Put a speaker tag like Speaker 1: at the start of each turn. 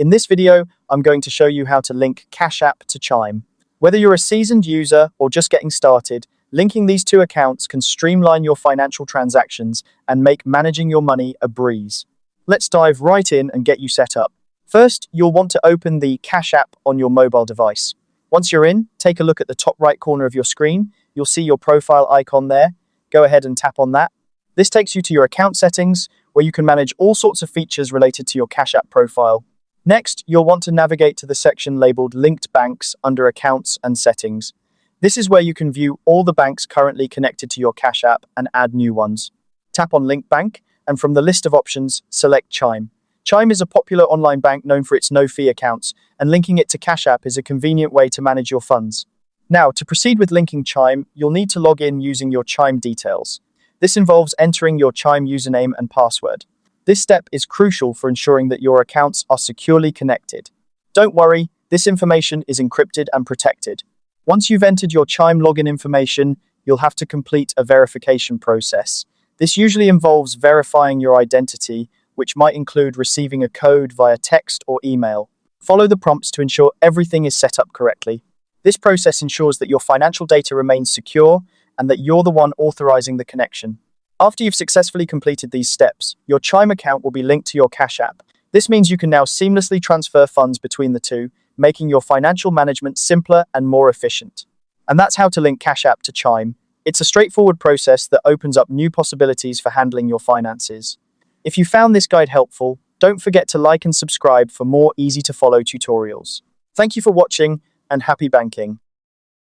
Speaker 1: In this video, I'm going to show you how to link Cash App to Chime. Whether you're a seasoned user or just getting started, linking these two accounts can streamline your financial transactions and make managing your money a breeze. Let's dive right in and get you set up. First, you'll want to open the Cash App on your mobile device. Once you're in, take a look at the top right corner of your screen. You'll see your profile icon there. Go ahead and tap on that. This takes you to your account settings, where you can manage all sorts of features related to your Cash App profile. Next, you'll want to navigate to the section labeled Linked Banks under Accounts and Settings. This is where you can view all the banks currently connected to your Cash App and add new ones. Tap on Link Bank, and from the list of options, select Chime. Chime is a popular online bank known for its no-fee accounts, and linking it to Cash App is a convenient way to manage your funds. Now, to proceed with linking Chime, you'll need to log in using your Chime details. This involves entering your Chime username and password. This step is crucial for ensuring that your accounts are securely connected. Don't worry, this information is encrypted and protected. Once you've entered your Chime login information, you'll have to complete a verification process. This usually involves verifying your identity, which might include receiving a code via text or email. Follow the prompts to ensure everything is set up correctly. This process ensures that your financial data remains secure and that you're the one authorizing the connection. After you've successfully completed these steps, your Chime account will be linked to your Cash App. This means you can now seamlessly transfer funds between the two, making your financial management simpler and more efficient. And that's how to link Cash App to Chime. It's a straightforward process that opens up new possibilities for handling your finances. If you found this guide helpful, don't forget to like and subscribe for more easy-to-follow tutorials. Thank you for watching, and happy banking.